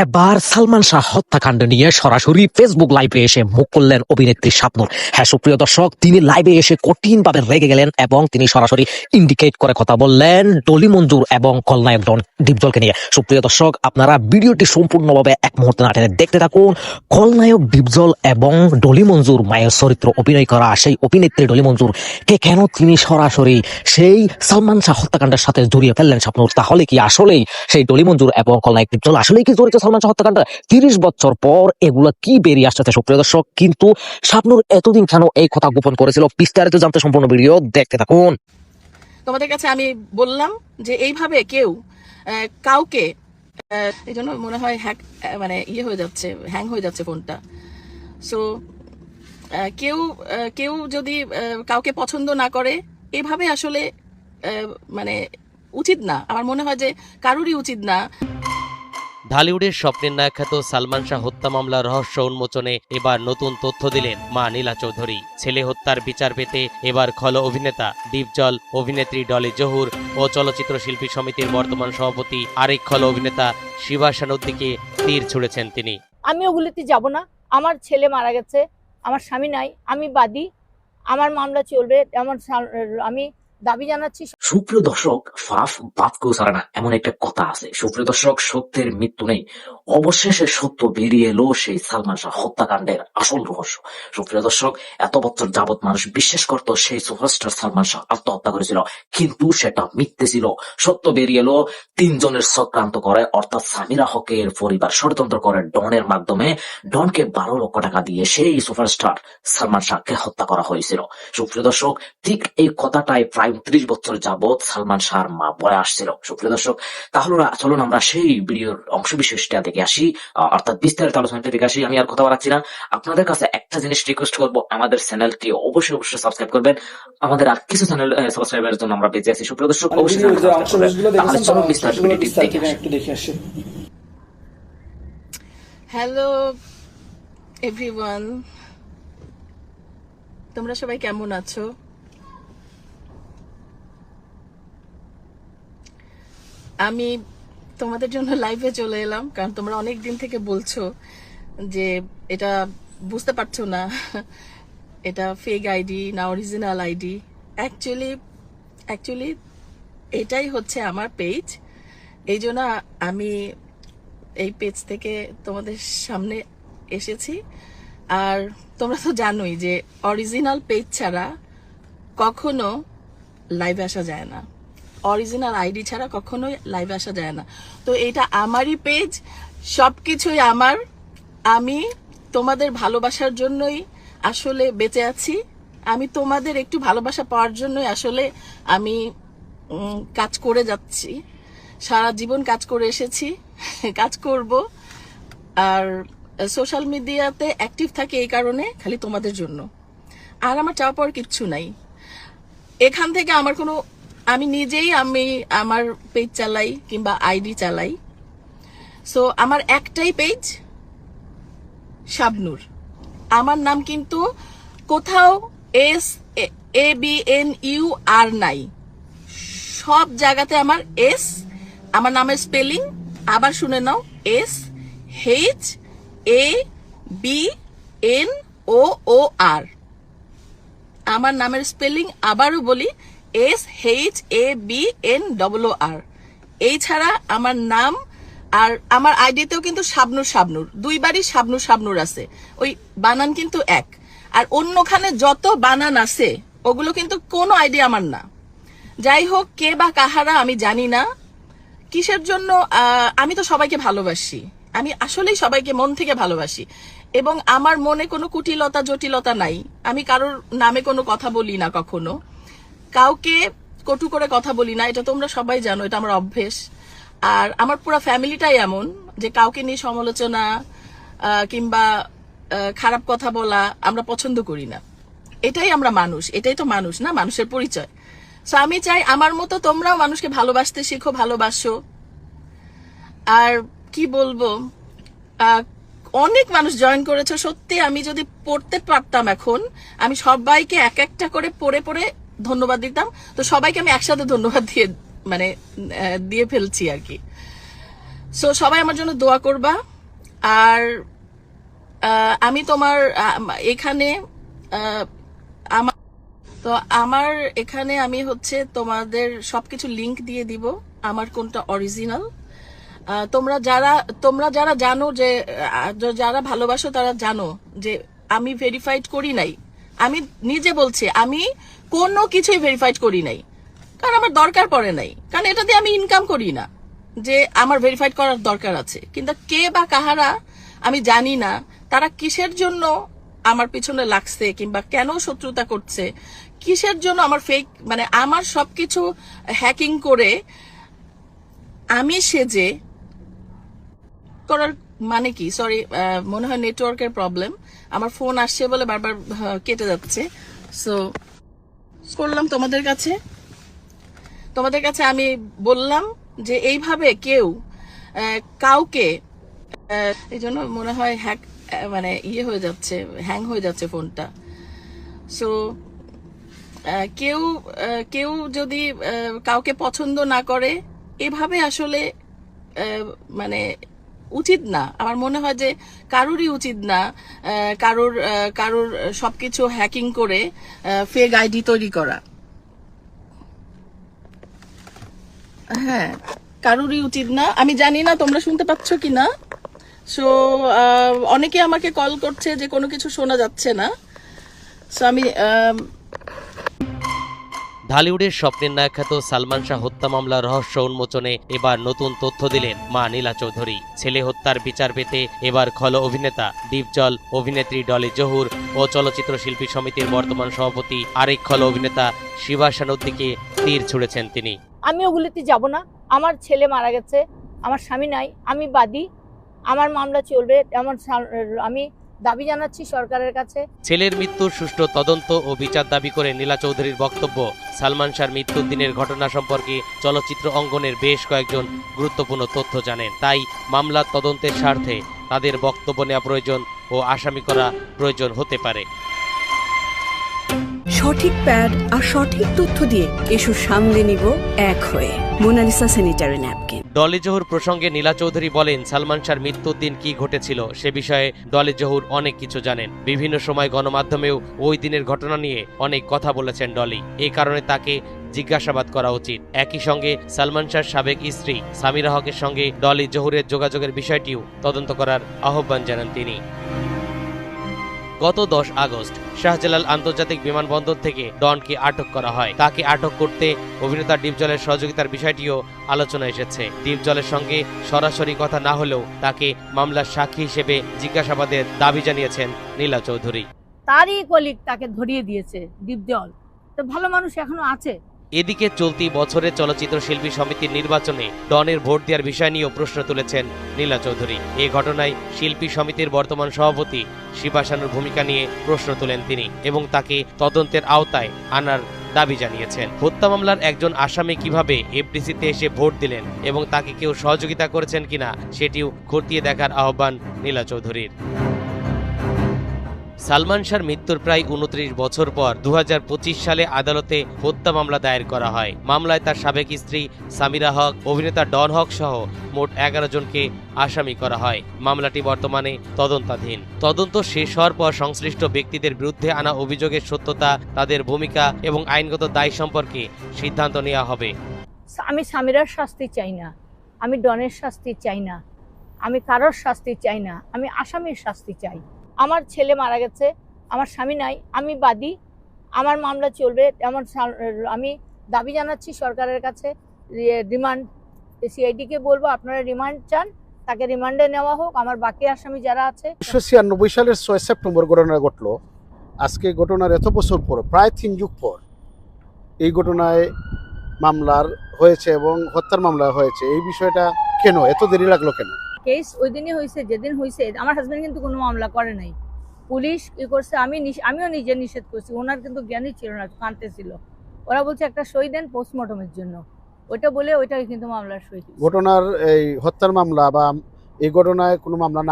এবার সালমান শাহ হত্যাকাণ্ড নিয়ে সরাসরি ফেসবুক লাইভে এসে মুখ খুললেন অভিনেত্রী শাবনূর। হ্যাঁ সুপ্রিয় দর্শক, তিনি লাইভে এসে কঠিনভাবে রেগে গেলেন এবং তিনি সরাসরি ইন্ডিকেট করে কথা বললেন ডলি মঞ্জুর এবং খলনায়ক ডন ডিপজলকে নিয়ে। সুপ্রিয় দর্শক, আপনারা ভিডিওটি সম্পূর্ণভাবে এক মুহূর্তে না টেনে দেখতে থাকুন। খলনায়ক ডিপজল এবং ডলি মঞ্জুর মায়ের চরিত্র অভিনয় করা সেই অভিনেত্রী ডলি মঞ্জুর কে কেন তিনি সরাসরি সেই সালমান শাহ হত্যাকাণ্ডের সাথে জড়িয়ে ফেললেন শাবনূর। তাহলে কি আসলেই সেই ডলি মঞ্জুর এবং খলনায়ক ডিপজল আসলেই কি জড়িত সালমান শাহ হত্যাকাণ্ড? 30 বছর পর এগুলা কি বেরিয়ে আসছে সুপ্রিয় দর্শক। কিন্তু শাবনূর এতদিন কেন এই কথা গোপন করেছিল? বিস্তারিত জানতে সম্পূর্ণ ভিডিও দেখতে থাকুন। তোমাদের কাছে আমি বললাম যে এইভাবে কেউ কাউকে, এই জন্য মনে হয় হ্যাক মানে হয়ে যাচ্ছে, হ্যাং হয়ে যাচ্ছে ফোনটা। সো কেউ কেউ যদি কাউকে পছন্দ না করে এভাবে আসলে মানে উচিত না। আমার মনে হয় যে কারোরই উচিত না। ঢালিউডের স্বপ্নের নায়ক খ্যাত সালমান শাহ হত্যা মামলার রহস্য উন্মোচনে এবার নতুন তথ্য দিলেন মা নীলা চৌধুরী। ছেলে হত্যার বিচার পেতে এবার খল অভিনেতা ডিপজল, অভিনেত্রী ডলি জহুর ও চলচ্চিত্র শিল্পী সমিতির বর্তমান সভাপতি আরেক খল অভিনেতা শিবা শানুর দিকে তীর ছুড়েছেন তিনি। আমি ওগুলিতে যাব না। আমার ছেলে মারা গেছে, আমার স্বামী নাই, আমি বাদী, আমার মামলা চলবে, আমি দাবি জানাচ্ছি। সুপ্রিয় দর্শক, ফাফ বাদ কেউ ছাড়ে না, এমন একটা কথা আছে। সুপ্রিয় দর্শক, সত্যের মৃত্যু নেই। অবশেষে সত্য বেরিয়ে এলো সেই সালমান শাহ হত্যাকাণ্ডের আসল রহস্য। সুপ্রিয় দর্শক, এত বছর যাবৎ মানুষ বিশ্বাস করত সেই সুপারস্টার সালমান শাহ আত্মহত্যা করেছিল, কিন্তু সেটা মিথ্যে ছিল। সত্য বেরিয়ে এলো, 3 জনের চক্রান্ত করে, অর্থাৎ সামিরা হকের পরিবার ষড়যন্ত্র করে ডনের মাধ্যমে ডনকে 12 লক্ষ টাকা দিয়ে সেই সুপারস্টার সালমান শাহকে হত্যা করা হয়েছিল। সুপ্রিয় দর্শক, ঠিক এই কথাটাই প্রায় 30 বছর যাবৎ সালমান শাহর মা বলে আসছিল। সুপ্রিয় দর্শক, তাহলে চলুন আমরা সেই ভিডিওর অংশ বিশেষটা দেখে আসি, অর্থাৎ বিস্তারিত আলোচনাটা দেখে আসি। আমি আর কথা বাড়াচ্ছি না, আপনাদের কাছে একটা জিনিস রিকোয়েস্ট করবো, আমাদের চ্যানেলটি অবশ্যই সাবস্ক্রাইব করবেন। আমাদের আর কিছু চ্যানেল সাবস্ক্রাইবারের জন্য আমরা বেঁচে আছি। সুপ্রিয় দর্শক, অবশ্যই তাহলে চলুন বিস্তারিত ভিডিওটি দেখে আসি। হ্যালো এভরিওয়ান, তোমরা সবাই কেমন আছো? আমি তোমাদের জন্য লাইভে চলে এলাম, কারণ তোমরা অনেক দিন থেকে বলছো যে এটা বুঝতে পারছো না এটা ফেক আইডি না অরিজিনাল আইডি। অ্যাকচুয়ালি এটাই হচ্ছে আমার পেজ। এই জন্য আমি এই পেজ থেকে তোমাদের সামনে এসেছি। আর তোমরা তো জানোই যে অরিজিনাল পেজ ছাড়া কখনো লাইভে আসা যায় না, অরিজিনাল আইডি ছাড়া কখনোই লাইভে আসা যায় না। তো এটা আমারই পেজ, সবকিছুই আমার। আমি তোমাদের ভালোবাসার জন্যই আসলে বেঁচে আছি। আমি তোমাদের একটু ভালোবাসা পাওয়ার জন্যই আসলে আমি কাজ করে যাচ্ছি। সারা জীবন কাজ করে এসেছি, কাজ করব। আর সোশ্যাল মিডিয়াতে অ্যাক্টিভ থাকে এই কারণে, খালি তোমাদের জন্য। আর আমার চাওয়া পাওয়ার কিচ্ছু নাই এখান থেকে। আমি নিজেই আমার পেজ চালাই কিংবা আইডি চালাই। সো আমার একটাই পেজ, শাবনূর। আমার নাম কিন্তু কোথাও SABNUR নাই, সব জায়গাতে আমার এস। আমার নামের স্পেলিং আবার শুনে নাও, SHABNOOR। আমার নামের স্পেলিং আবারও বলি, SHABNOOR। এই ছাড়া আমার নাম আর আমার আইডিতেও কিন্তু শাবনূর 2 বারই শাবনূর আছে, ওই বানান কিন্তু এক। আর অন্যখানে যত বানান আছে ওগুলো কিন্তু কোনো আইডি আমার না। যাই হোক, কে বা কাহারা আমি জানি না, কিসের জন্য। আমি তো সবাইকে ভালোবাসি, আমি আসলেই সবাইকে মন থেকে ভালোবাসি, এবং আমার মনে কোনো কুটিলতা জটিলতা নাই। আমি কারোর নামে কোনো কথা বলি না, কখনো কাউকে কটু করে কথা বলি না, এটা তোমরা সবাই জানো, এটা আমার অভ্যেস। আর আমার পুরো ফ্যামিলিটাই এমন যে কাউকে নিয়ে সমালোচনা কিংবা খারাপ কথা বলা আমরা পছন্দ করি না। এটাই আমরা মানুষ, এটাই তো মানুষ না, মানুষের পরিচয়। সো আমি চাই আমার মতো তোমরাও মানুষকে ভালোবাসতে শিখো, ভালোবাসো। আর কি বলবো, অনেক মানুষ জয়েন করেছে। সত্যি আমি যদি পড়তে পারতাম এখন, আমি সবাইকে এক একটা করে পড়ে ধন্যবাদ দিতাম। তো সবাইকে আমি একসাথে ধন্যবাদ দিয়ে ফেলছি আর কি। সো সবাই আমার জন্য দোয়া করবা। আর আমি তোমার এখানে আমার তো আমার এখানে আমি হচ্ছে তোমাদের সবকিছু লিংক দিয়ে দিব, আমার কোনটা অরিজিনাল। তোমরা যারা জানো যে যারা ভালোবাসো তারা জানো যে আমি ভেরিফাইড করি নাই। আমি নিজে বলছি আমি কোনো কিছুই ভেরিফাইড করি নাই, কারণ আমার দরকার পড়ে নাই, কারণ এটা দিয়ে আমি ইনকাম করি না যে আমার ভেরিফাইড করার দরকার আছে। কিন্তু কে বা কাহারা আমি জানি না, তারা কিসের জন্য আমার পিছনে লাগছে কিংবা কেন শত্রুতা করছে, কিসের জন্য আমার ফেক মানে আমার সবকিছু হ্যাকিং করে আমি সেজে করার মানে কি, সরি মনে হয় নেটওয়ার্কের প্রবলেম, আমার ফোন আসছে বলে বারবার কেটে যাচ্ছে। সো করলাম তোমাদের কাছে আমি বললাম যে এইভাবে কেউ কাউকে এই জন্য মনে হয় হ্যাক মানে হয়ে যাচ্ছে, হ্যাং হয়ে যাচ্ছে ফোনটা। সো কেউ যদি কাউকে পছন্দ না করে এভাবে আসলে মানে উচিত না। আমার মনে হয় যে কারোরই উচিত না কারোর সবকিছু হ্যাকিং করে ফেক আইডি তৈরি করা। হ্যাঁ, কারোরই উচিত না। আমি জানি না তোমরা শুনতে পাচ্ছ কিনা। সো অনেকে আমাকে কল করছে যে কোনো কিছু শোনা যাচ্ছে না। সো আমি ঢালিউডের স্বপ্নের নায়ক খ্যাত সালমান শাহ হত্যা মামলার রহস্য উন্মোচনে এবার নতুন তথ্য দিলেন মা নীলা চৌধুরী। ছেলে হত্যার বিচার পেতে এবার খল অভিনেতা ডিপজল, অভিনেত্রী ডলি জহুর ও চলচ্চিত্র শিল্পী সমিতির বর্তমান সভাপতি আরেক খল অভিনেতা শিবা শানুর দিকে তীর ছুঁড়েছেন তিনি। আমি ওগুলোতে যাব না। আমার ছেলে মারা গেছে, আমার স্বামী নাই, আমি বাদী, আমার মামলা চলবে, আমি দাবি জানাচ্ছি সরকারের কাছে। ছেলের মৃত্যুর সুষ্ঠু তদন্ত ও বিচার দাবি করে নীলা চৌধুরীর বক্তব্য, সালমান শাহর মৃত্যুর দিনের ঘটনা সম্পর্কে চলচ্চিত্র অঙ্গনের বেশ কয়েকজন গুরুত্বপূর্ণ তথ্য জানেন। তাই মামলার তদন্তের স্বার্থে তাদের বক্তব্য নেওয়া প্রয়োজন ও আসামি করা প্রয়োজন হতে পারে। সঠিক প্যাড আর সঠিক তথ্য দিয়ে এসব সামলে নিব এক হয়ে। Monalisa sanitary napkin. Dolly Zahur প্রসঙ্গে নীলা চৌধুরী বলেন, সালমান শাহর মৃত্যুর দিন কি ঘটেছিল সে বিষয়ে ডলি জহুর অনেক কিছু জানেন। বিভিন্ন সময় গণমাধ্যমেও ওই দিনের ঘটনা নিয়ে অনেক কথা বলেছেন ডলি। এই কারণে তাকে জিজ্ঞাসাবাদ করা উচিত। একই সঙ্গে সালমান শাহর সাবেক স্ত্রী সামিরা হকের সঙ্গে ডলি জহুরের যোগাযোগের বিষয়টিও তদন্ত করার আহ্বান জানান তিনি। গত 10 আগস্ট শাহজালাল আন্তর্জাতিক বিমানবন্দর থেকে ডনকে আটক করা হয়। তাকে আটক করতে অভিনেতা ডিপজলের সহযোগিতার বিষয়টিও আলোচনা এসেছে। ডিপজলের সঙ্গে সরাসরি কথা না হলেও তাকে মামলার সাক্ষী হিসেবে জিজ্ঞাসাবাদের দাবি জানিয়েছেন নীলা চৌধুরী। তারই কলিগ তাকে ধরিয়ে দিয়েছে ডিপজল, তো ভালো মানুষ এখনো আছে। এদিকে চলতি বছরে চলচ্চিত্র শিল্পী সমিতির নির্বাচনে ডনের ভোট দেওয়ার বিষয় নিয়েও প্রশ্ন তুলেছেন নীলা চৌধুরী। এই ঘটনায় শিল্পী সমিতির বর্তমান সভাপতি শিবা শানুর ভূমিকা নিয়ে প্রশ্ন তোলেন তিনি এবং তাকে তদন্তের আওতায় আনার দাবি জানিয়েছেন। হত্যা মামলার একজন আসামি কিভাবে এফডিসিতে এসে ভোট দিলেন এবং তাকে কেউ সহযোগিতা করেছেন কিনা সেটিও খতিয়ে দেখার আহ্বান নীলা চৌধুরীর। সালমান শাহর মৃত্যুর প্রায় 29 বছর পর 2025 সালে আদালতে হত্যা মামলা দায়ের করা হয়। মামলায় তার সাবেক স্ত্রী সামিরা হক, অভিনেতা ডন হক সহ মোট 11 জনকে আসামি করা হয়। মামলাটি বর্তমানে তদন্তাধীন। তদন্ত শেষ হওয়ার পর সংশ্লিষ্ট ব্যক্তিদের বিরুদ্ধে আনা অভিযোগের সত্যতা, তাদের ভূমিকা এবং আইনগত দায় সম্পর্কে সিদ্ধান্ত নেওয়া হবে। আমি সামিরার শাস্তি চাই না, আমি ডনের শাস্তি চাই না, আমি কারোর শাস্তি চাই না, আমি আসামির শাস্তি চাই। আমার ছেলে মারা গেছে, আমার স্বামী নাই, আমি বাদী, আমার মামলা চলবে, আমি দাবি জানাচ্ছি সরকারের কাছে রিমান্ড। সিআইডিকে বলবো আপনারা রিমান্ড চান, তাকে রিমান্ডে নেওয়া হোক। আমার বাকি আসামি যারা আছে। 1996 সালের 6 সেপ্টেম্বর ঘটনা ঘটলো। আজকে ঘটনার এত বছর পর, প্রায় 3 যুগ পর এই ঘটনায় মামলার হয়েছে এবং হত্যার মামলা হয়েছে। এই বিষয়টা কেন এত দেরি লাগলো কেন? কেস ওই দিনই হয়েছে যেদিন হয়েছে। আমার হাজবেন্ড কিন্তু কোনো মামলা করে নাই, পুলিশ কি করছে আমিও নিজে নিষেধ করছি। ওনার কিন্তু জ্ঞানই ছিল না, কাঁদতে ছিল। ওরা বলছে একটা সই দেন পোস্টমর্টমের জন্য, ওইটা বলে ওইটাই কিন্তু মামলার সই। ঘটনার এই হত্যার মামলা বা এই ঘটনায় কোনো মামলা না